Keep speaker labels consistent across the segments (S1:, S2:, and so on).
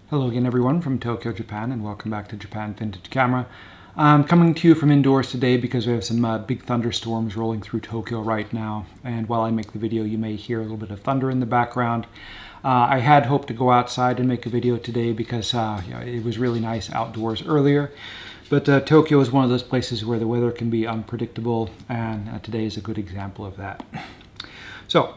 S1: Hello again everyone from Tokyo, Japan, and welcome back to Japan Vintage Camera. I'm coming to you from indoors today because we have some big thunderstorms rolling through Tokyo right now, and while I make the video you may hear a little bit of thunder in the background. I had hoped to go outside and make a video today because it was really nice outdoors earlier, but Tokyo is one of those places where the weather can be unpredictable, and today is a good example of that. So,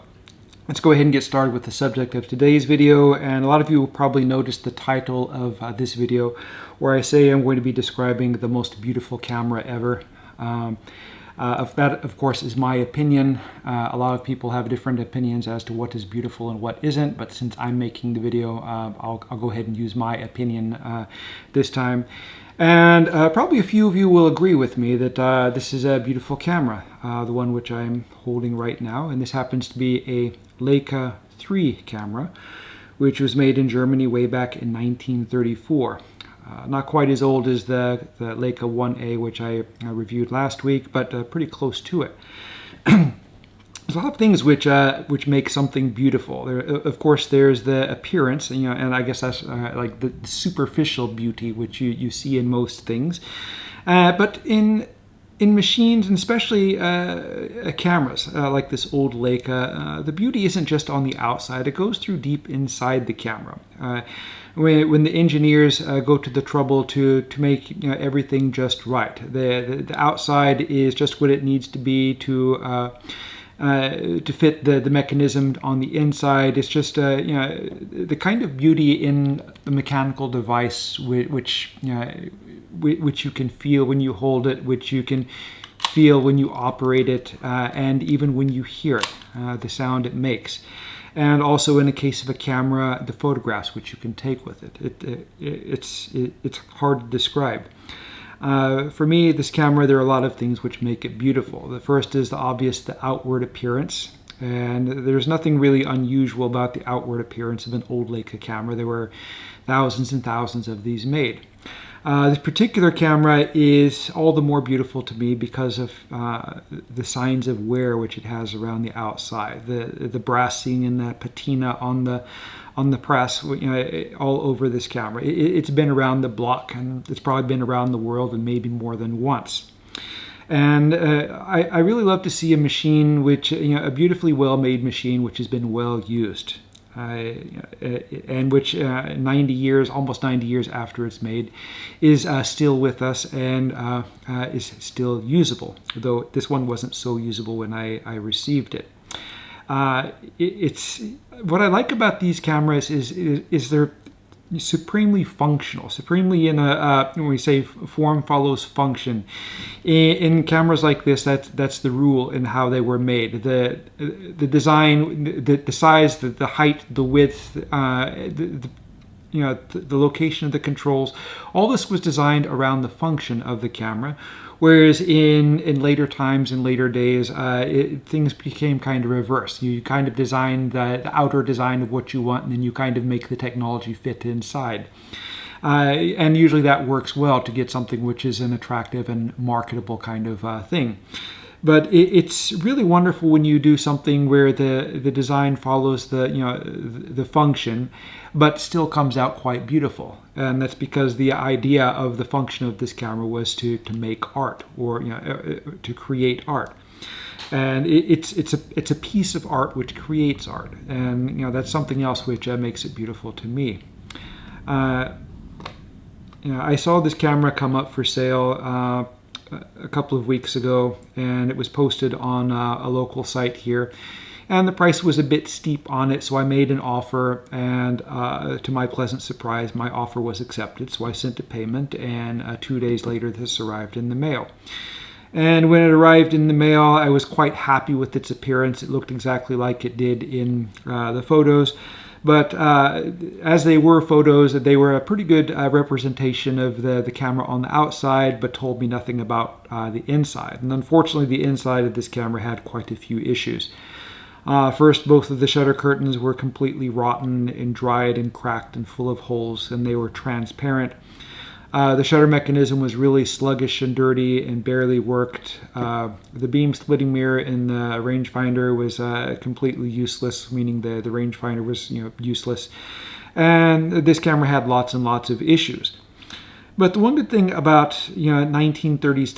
S1: let's go ahead and get started with the subject of today's video, and a lot of you will probably notice the title of this video where I say I'm going to be describing the most beautiful camera ever. That, of course, is my opinion. A lot of people have different opinions as to what is beautiful and what isn't, but since I'm making the video, I'll go ahead and use my opinion this time. And probably a few of you will agree with me that this is a beautiful camera, the one which I'm holding right now. And this happens to be a Leica III camera, which was made in Germany way back in 1934. Not quite as old as the Leica 1A, which I reviewed last week, but pretty close to it. There's a lot of things which make something beautiful. Of course, there's the appearance, and I guess that's like the superficial beauty which you see in most things. But in machines, and especially cameras like this old Leica, the beauty isn't just on the outside. It goes through deep inside the camera. When the engineers go to the trouble to make everything just right, the outside is just what it needs to be to fit the mechanism on the inside. It's just the kind of beauty in the mechanical device which you can feel when you hold it, which you can feel when you operate it, and even when you hear it, the sound it makes. And also in the case of a camera, the photographs which you can take with it. It's hard to describe. For me, this camera, there are a lot of things which make it beautiful. The first is the outward appearance. And there's nothing really unusual about the outward appearance of an old Leica camera. There were thousands and thousands of these made. This particular camera is all the more beautiful to me because of the signs of wear which it has around the outside. The brassing and the patina on the press, all over this camera. It's been around the block, and it's probably been around the world, and maybe more than once. And I really love to see a machine which, a beautifully well-made machine which has been well used. And which 90 years, almost 90 years after it's made, is still with us and is still usable, though this one wasn't so usable when I received it. It's what I like about these cameras is they're supremely functional, supremely in when we say form follows function. In cameras like this, that's the rule in how they were made. The design, the size, the height, the width, the location of the controls, all this was designed around the function of the camera. Whereas in later times, in later days, things became kind of reversed. You kind of design the outer design of what you want, and then you kind of make the technology fit inside. And usually that works well to get something which is an attractive and marketable kind of thing. But it's really wonderful when you do something where the design follows the function, but still comes out quite beautiful. And that's because the idea of the function of this camera was to make art, or to create art. And it's a piece of art which creates art, and that's something else which makes it beautiful to me. I saw this camera come up for sale a couple of weeks ago, and it was posted on a local site here, and the price was a bit steep on it, so I made an offer, and to my pleasant surprise, my offer was accepted. So I sent a payment, and 2 days later this arrived in the mail. And when it arrived in the mail, I was quite happy with its appearance. It looked exactly like it did in the photos. But as they were photos, they were a pretty good representation of the camera on the outside, but told me nothing about the inside. And unfortunately, the inside of this camera had quite a few issues. First, both of the shutter curtains were completely rotten and dried and cracked and full of holes, and they were transparent. The shutter mechanism was really sluggish and dirty and barely worked. The beam splitting mirror in the rangefinder was completely useless, meaning the rangefinder was useless. And this camera had lots and lots of issues. But the one good thing about 1930s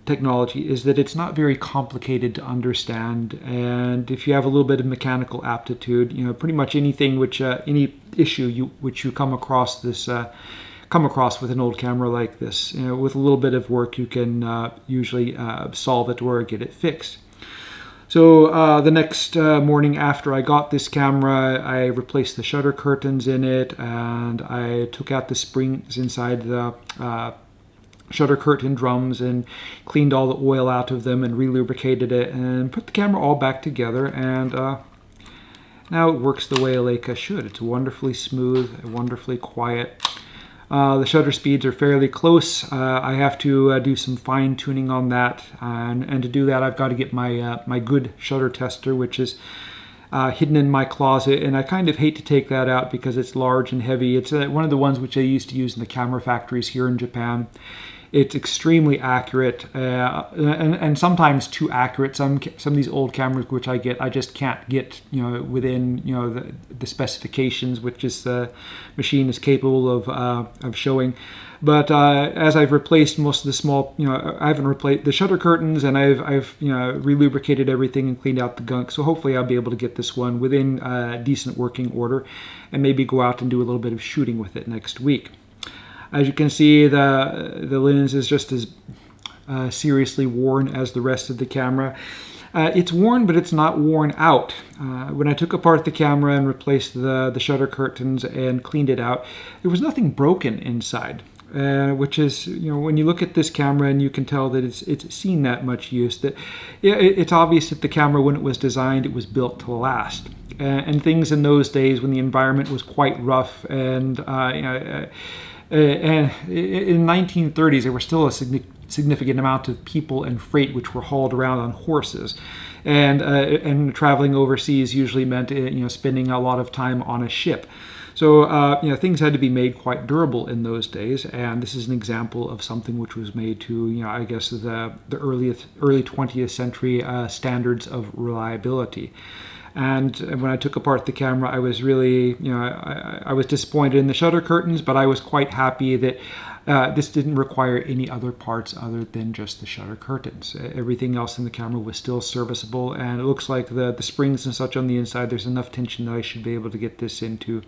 S1: technology is that it's not very complicated to understand, and if you have a little bit of mechanical aptitude, pretty much anything any issue which you come across with an old camera like this, with a little bit of work you can usually solve it or get it fixed. So the next morning after I got this camera, I replaced the shutter curtains in it, and I took out the springs inside the shutter curtain drums and cleaned all the oil out of them and re-lubricated it and put the camera all back together, and now it works the way a Leica should. It's wonderfully smooth, wonderfully quiet. The shutter speeds are fairly close. I have to do some fine tuning on that, and to do that I've got to get my good shutter tester, which is hidden in my closet, and I kind of hate to take that out because it's large and heavy. It's one of the ones which I used to use in the camera factories here in Japan. It's extremely accurate, and sometimes too accurate. Some of these old cameras which I just can't get within the specifications which this machine is capable of showing. But as I've replaced most of the small, I haven't replaced the shutter curtains, and I've re-lubricated everything and cleaned out the gunk. So hopefully I'll be able to get this one within decent working order, and maybe go out and do a little bit of shooting with it next week. As you can see, the lens is just as seriously worn as the rest of the camera. It's worn, but it's not worn out. When I took apart the camera and replaced the shutter curtains and cleaned it out, there was nothing broken inside. Which is, when you look at this camera and you can tell that it's seen that much use, that it's obvious that the camera, when it was designed, it was built to last. And things in those days when the environment was quite rough, and in the 1930s, there were still a significant amount of people and freight which were hauled around on horses, and traveling overseas usually meant spending a lot of time on a ship. So things had to be made quite durable in those days, and this is an example of something which was made to I guess the early 20th century standards of reliability. And when I took apart the camera, I was really, I was disappointed in the shutter curtains, but I was quite happy that this didn't require any other parts other than just the shutter curtains. Everything else in the camera was still serviceable, and it looks like the springs and such on the inside, there's enough tension that I should be able to get this into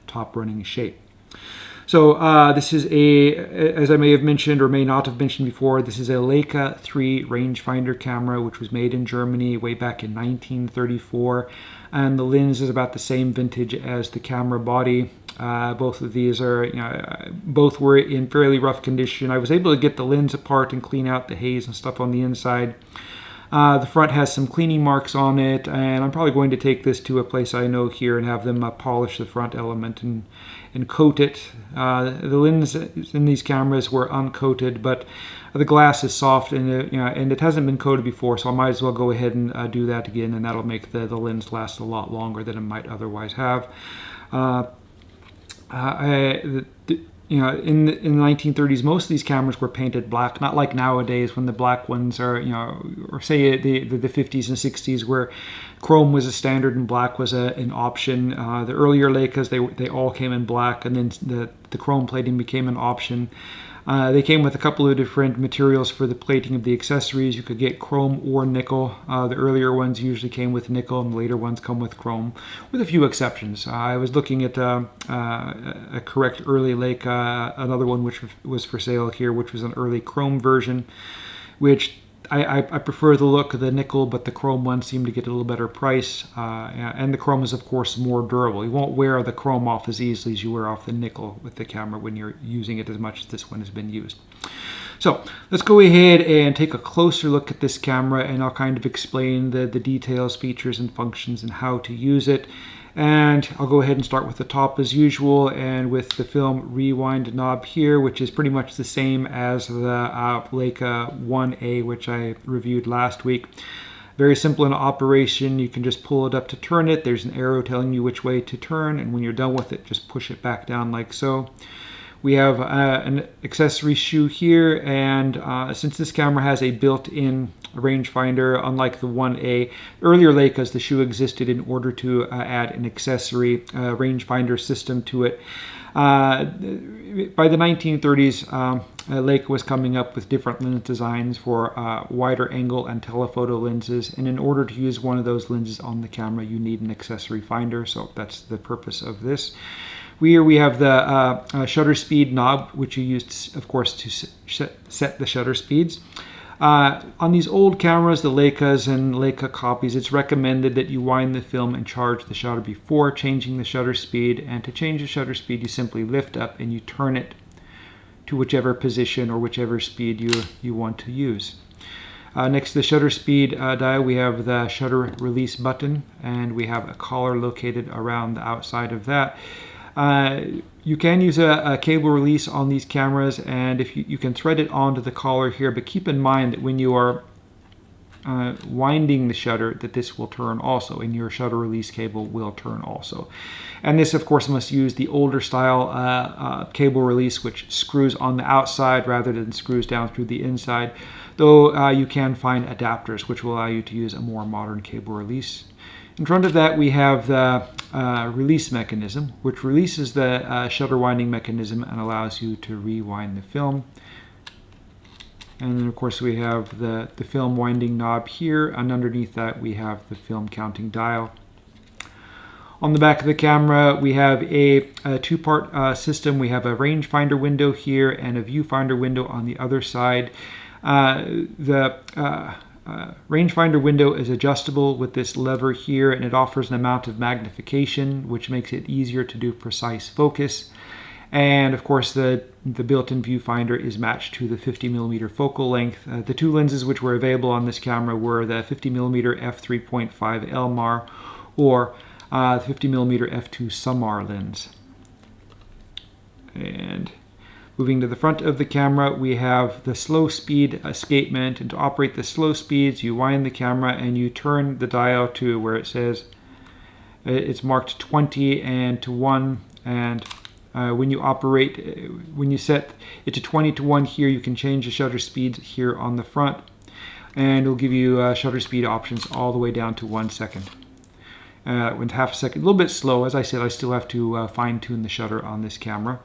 S1: top running shape. So this is as I may have mentioned or may not have mentioned before, this is a Leica III rangefinder camera, which was made in Germany way back in 1934. And the lens is about the same vintage as the camera body. Both of these are, both were in fairly rough condition. I was able to get the lens apart and clean out the haze and stuff on the inside. The front has some cleaning marks on it, and I'm probably going to take this to a place I know here and have them polish the front element and coat it. The lenses in these cameras were uncoated, but the glass is soft, and it hasn't been coated before, so I might as well go ahead and do that again, and that'll make the lens last a lot longer than it might otherwise have. In the 1930s, most of these cameras were painted black, not like nowadays when the black ones are, or say the 50s and 60s where chrome was a standard and black was an option. The earlier Leicas, they all came in black, and then the chrome plating became an option. They came with a couple of different materials for the plating of the accessories. You could get chrome or nickel. The earlier ones usually came with nickel, and the later ones come with chrome, with a few exceptions. I was looking at a correct early Leica, another one which was for sale here, which was an early chrome version, which I prefer the look of the nickel, but the chrome ones seem to get a little better price. And the chrome is, of course, more durable. You won't wear the chrome off as easily as you wear off the nickel with the camera when you're using it as much as this one has been used. So let's go ahead and take a closer look at this camera, and I'll kind of explain the details, features, and functions and how to use it. And I'll go ahead and start with the top as usual, and with the film rewind knob here, which is pretty much the same as the Leica 1A, which I reviewed last week. Very simple in operation. You can just pull it up to turn it. There's an arrow telling you which way to turn, and when you're done with it, just push it back down like so. We have an accessory shoe here, and since this camera has a built-in rangefinder, unlike the 1A, earlier Leicas, the shoe existed in order to add an accessory rangefinder system to it. By the 1930s, Leica was coming up with different lens designs for wider angle and telephoto lenses, and in order to use one of those lenses on the camera, you need an accessory finder, so that's the purpose of this. Here we have the shutter speed knob, which you use, of course, to set the shutter speeds. On these old cameras, the Leicas and Leica copies, it's recommended that you wind the film and charge the shutter before changing the shutter speed. And to change the shutter speed, you simply lift up and you turn it to whichever position or whichever speed you want to use. Next to the shutter speed dial, we have the shutter release button, and we have a collar located around the outside of that. You can use a cable release on these cameras, and if you can thread it onto the collar here, but keep in mind that when you are winding the shutter, that this will turn also, and your shutter release cable will turn also. And this, of course, must use the older style cable release, which screws on the outside rather than screws down through the inside, though you can find adapters which will allow you to use a more modern cable release. In front of that, we have the release mechanism, which releases the shutter winding mechanism and allows you to rewind the film. And then, of course, we have the film winding knob here, and underneath that we have the film counting dial. On the back of the camera, we have a two-part system. We have a rangefinder window here and a viewfinder window on the other side. The rangefinder window is adjustable with this lever here, and it offers an amount of magnification which makes it easier to do precise focus. And of course the built-in viewfinder is matched to the 50mm focal length. The two lenses which were available on this camera were the 50mm f3.5 Elmar or the 50mm f2 Sumar lens. And moving to the front of the camera, we have the slow speed escapement, and to operate the slow speeds, you wind the camera and you turn the dial to where it says it's marked 20 and to 1, and when you set it to 20 to 1 here, you can change the shutter speeds here on the front, and it'll give you shutter speed options all the way down to 1 second. With half a second, a little bit slow. As I said, I still have to fine-tune the shutter on this camera.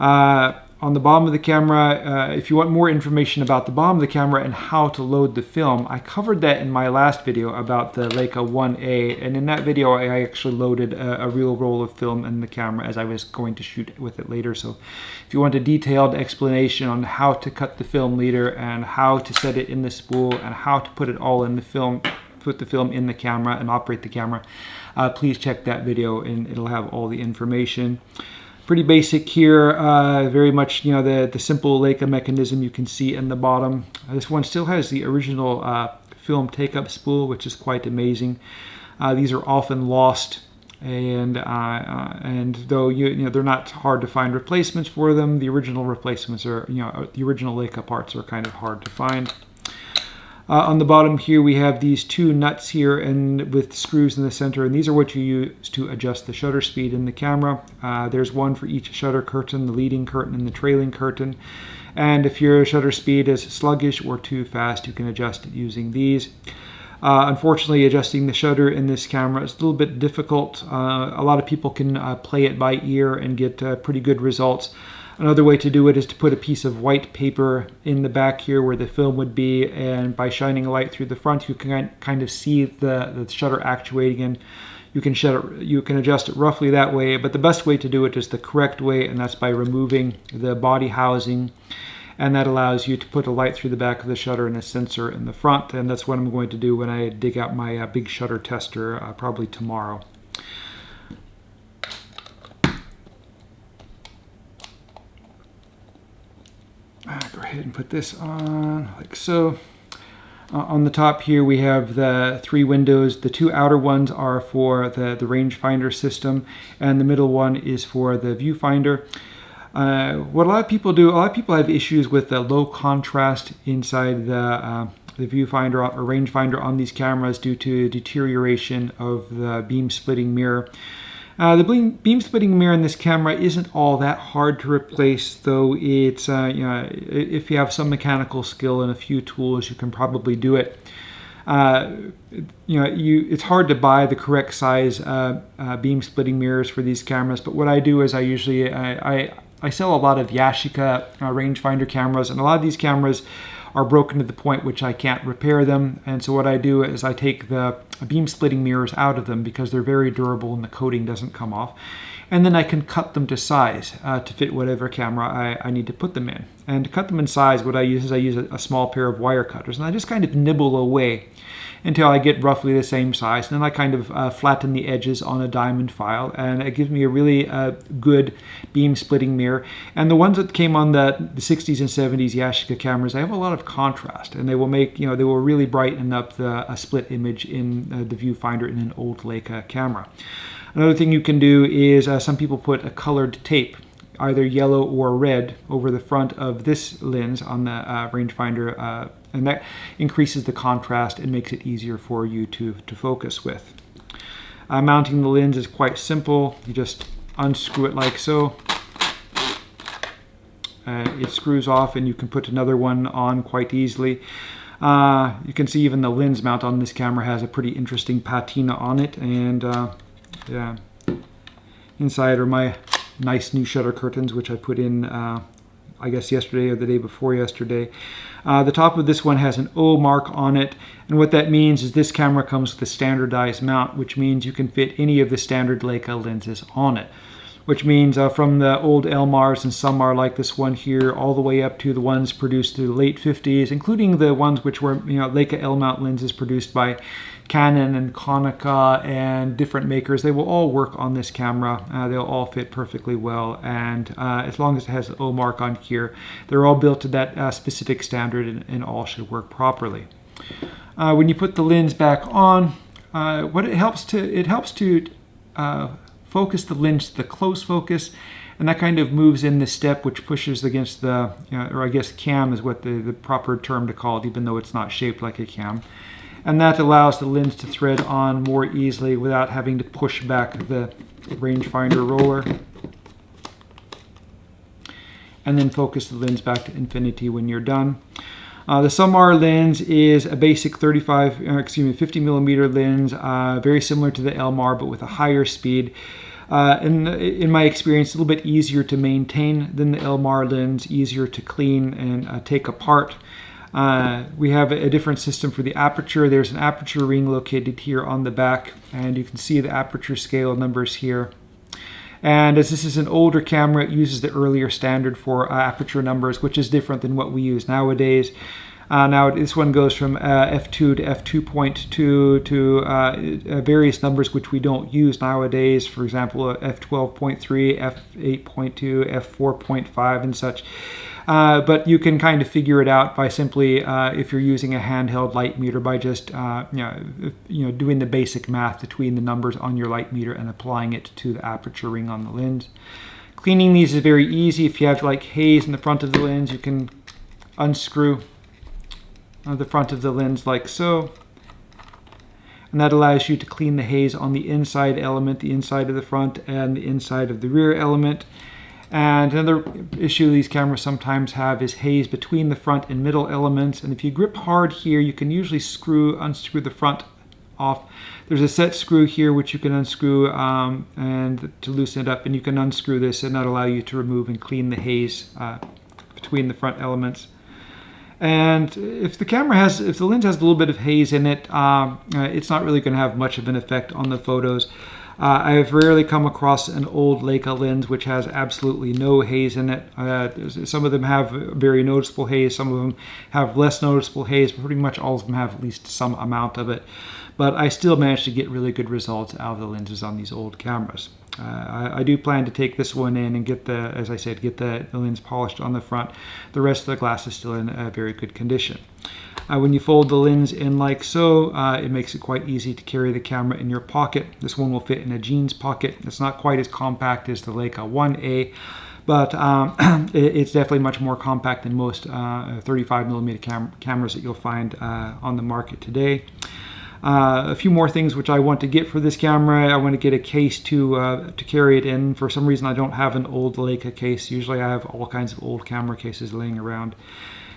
S1: On the bottom of the camera, if you want more information about the bottom of the camera and how to load the film, I covered that in my last video about the Leica 1A, and in that video I actually loaded a real roll of film in the camera as I was going to shoot with it later. So if you want a detailed explanation on how to cut the film leader and how to set it in the spool and how to put it all in the film, put the film in the camera and operate the camera, please check that video and it'll have all the information. Pretty basic here, very much, you know, the simple Leica mechanism you can see in the bottom. This one still has the original film take-up spool, which is quite amazing. These are often lost, and though you know they're not hard to find replacements for them, the original replacements are, you know, the original Leica parts are kind of hard to find. On the bottom here we have these two nuts here and with screws in the center, and these are what you use to adjust the shutter speed in the camera. There's one for each shutter curtain, the leading curtain and the trailing curtain. And if your shutter speed is sluggish or too fast, you can adjust it using these. Unfortunately, adjusting the shutter in this camera is a little bit difficult. A lot of people can play it by ear and get pretty good results. Another way to do it is to put a piece of white paper in the back here where the film would be, and by shining a light through the front, you can kind of see the shutter actuating, and you can adjust it roughly that way. But the best way to do it is the correct way, and that's by removing the body housing, and that allows you to put a light through the back of the shutter and a sensor in the front, and that's what I'm going to do when I dig out my big shutter tester, probably tomorrow. Go ahead and put this on like so. On the top here we have the three windows. The two outer ones are for the rangefinder system, and the middle one is for the viewfinder. What a lot of people do, a lot of people have issues with the low contrast inside the viewfinder or rangefinder on these cameras due to deterioration of the beam splitting mirror. The beam splitting mirror in this camera isn't all that hard to replace, though it's, if you have some mechanical skill and a few tools, you can probably do it. It's hard to buy the correct size beam splitting mirrors for these cameras, but what I do is I sell a lot of Yashica rangefinder cameras, and a lot of these cameras are broken to the point which I can't repair them. And so what I do is I take the beam splitting mirrors out of them because they're very durable and the coating doesn't come off. And then I can cut them to size to fit whatever camera I need to put them in. And to cut them in size, what I use is a small pair of wire cutters, and I just kind of nibble away until I get roughly the same size. And then I kind of flatten the edges on a diamond file, and it gives me a really good beam splitting mirror. And the ones that came on the 60s and 70s Yashica cameras, they have a lot of contrast, and they will make, they will really brighten up a split image in the viewfinder in an old Leica camera. Another thing you can do is some people put a colored tape, either yellow or red, over the front of this lens on the rangefinder, and that increases the contrast and makes it easier for you to focus with. Mounting the lens is quite simple. You just unscrew it like so. It screws off and you can put another one on quite easily. You can see even the lens mount on this camera has a pretty interesting patina on it, and yeah, inside are my nice new shutter curtains, which I put in I guess yesterday or the day before yesterday. The top of this one has an O mark on it, and what that means is this camera comes with a standardized mount, which means you can fit any of the standard Leica lenses on it. Which means from the old Elmars, and some are like this one here, all the way up to the ones produced through the late 50s, including the ones which were Leica L-mount lenses produced by Canon and Konica and different makers. They will all work on this camera. They'll all fit perfectly well, and as long as it has the O mark on here, they're all built to that specific standard, and all should work properly. When you put the lens back on, it helps to focus the lens to the close focus, and that kind of moves in the step which pushes against the, or I guess cam is what the proper term to call it, even though it's not shaped like a cam. And that allows the lens to thread on more easily without having to push back the rangefinder roller. And then focus the lens back to infinity when you're done. The Sumar lens is a basic 50 millimeter lens, very similar to the Elmar, but with a higher speed. In my experience, a little bit easier to maintain than the Elmar lens, easier to clean and take apart. We have a different system for the aperture. There's an aperture ring located here on the back, and you can see the aperture scale numbers here. And as this is an older camera, it uses the earlier standard for aperture numbers, which is different than what we use nowadays. Now this one goes from f2 to f2.2 to various numbers which we don't use nowadays. For example, f12.3, f8.2, f4.5 and such. But you can kind of figure it out by simply, if you're using a handheld light meter, by just doing the basic math between the numbers on your light meter and applying it to the aperture ring on the lens. Cleaning these is very easy. If you have like haze in the front of the lens, you can unscrew the front of the lens like so, and that allows you to clean the haze on the inside element, the inside of the front, and the inside of the rear element. And another issue these cameras sometimes have is haze between the front and middle elements, and if you grip hard here, you can usually unscrew the front off. There's a set screw here which you can unscrew and to loosen it up, and you can unscrew this, and that'll allow you to remove and clean the haze between the front elements. And if the lens has a little bit of haze in it, it's not really going to have much of an effect on the photos. I've rarely come across an old Leica lens which has absolutely no haze in it. Some of them have very noticeable haze, some of them have less noticeable haze, but pretty much all of them have at least some amount of it. But I still managed to get really good results out of the lenses on these old cameras. I do plan to take this one in and get the lens polished on the front. The rest of the glass is still in a very good condition. When you fold the lens in like so, it makes it quite easy to carry the camera in your pocket. This one will fit in a jeans pocket. It's not quite as compact as the Leica 1A, but it's definitely much more compact than most 35mm cameras that you'll find on the market today. A few more things which I want to get for this camera. I want to get a case to carry it in. For some reason I don't have an old Leica case. Usually I have all kinds of old camera cases laying around.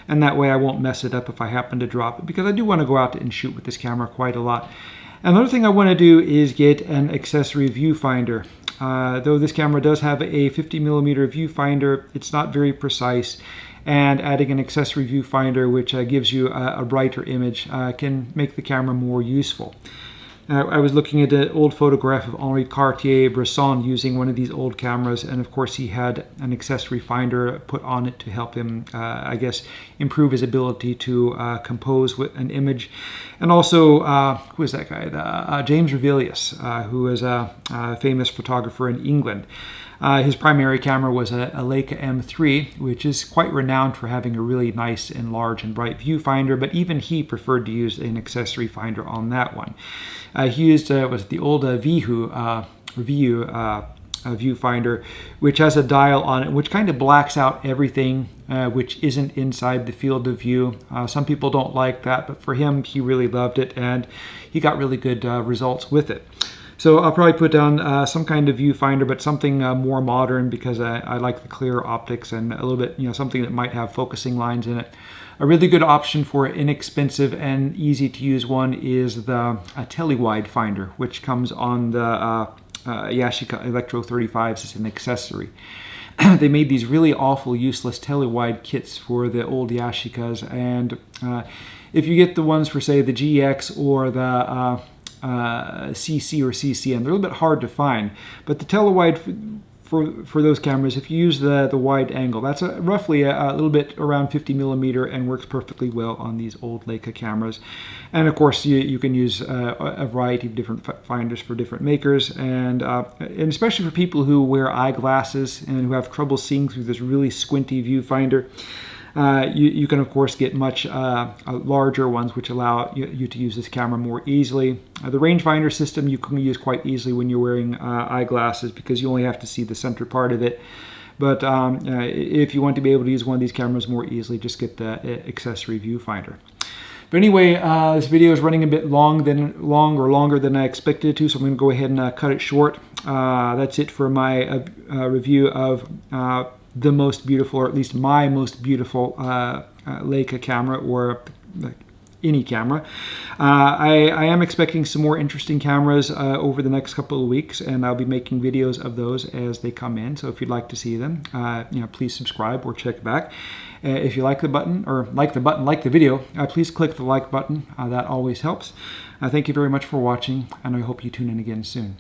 S1: And that way I won't mess it up if I happen to drop it, because I do want to go out and shoot with this camera quite a lot. Another thing I want to do is get an accessory viewfinder. Though this camera does have a 50mm viewfinder, it's not very precise, and adding an accessory viewfinder which gives you a brighter image can make the camera more useful. I was looking at an old photograph of Henri Cartier-Bresson using one of these old cameras, and of course he had an accessory finder put on it to help him, I guess, improve his ability to compose with an image. And also, who is that guy? James Revelius, who is a famous photographer in England. His primary camera was a Leica III, which is quite renowned for having a really nice and large and bright viewfinder, but even he preferred to use an accessory finder on that one. He used was the old viewfinder, which has a dial on it which kind of blacks out everything which isn't inside the field of view. Some people don't like that, but for him, he really loved it, and he got really good results with it. So I'll probably put down some kind of viewfinder, but something more modern, because I like the clear optics, and a little bit, something that might have focusing lines in it. A really good option for inexpensive and easy to use one is the tele-wide finder, which comes on the Yashica Electro 35s as an accessory. They made these really awful useless tele-wide kits for the old Yashicas, and if you get the ones for, say, the GX or the CC or CCN, they're a little bit hard to find, but the tele-wide for those cameras, if you use the wide angle, that's roughly a little bit around 50mm and works perfectly well on these old Leica cameras. And of course you can use a variety of different finders for different makers, and especially for people who wear eyeglasses and who have trouble seeing through this really squinty viewfinder. You can of course get much larger ones which allow you to use this camera more easily. The rangefinder system you can use quite easily when you're wearing eyeglasses, because you only have to see the center part of it. But if you want to be able to use one of these cameras more easily, just get the accessory viewfinder. But anyway, this video is running a bit longer than I expected it to, so I'm going to go ahead and cut it short. That's it for my review of the most beautiful, or at least my most beautiful Leica camera, or any camera. I am expecting some more interesting cameras over the next couple of weeks, and I'll be making videos of those as they come in. So if you'd like to see them, please subscribe or check back. If you like the video, please click the like button. That always helps. Thank you very much for watching, and I hope you tune in again soon.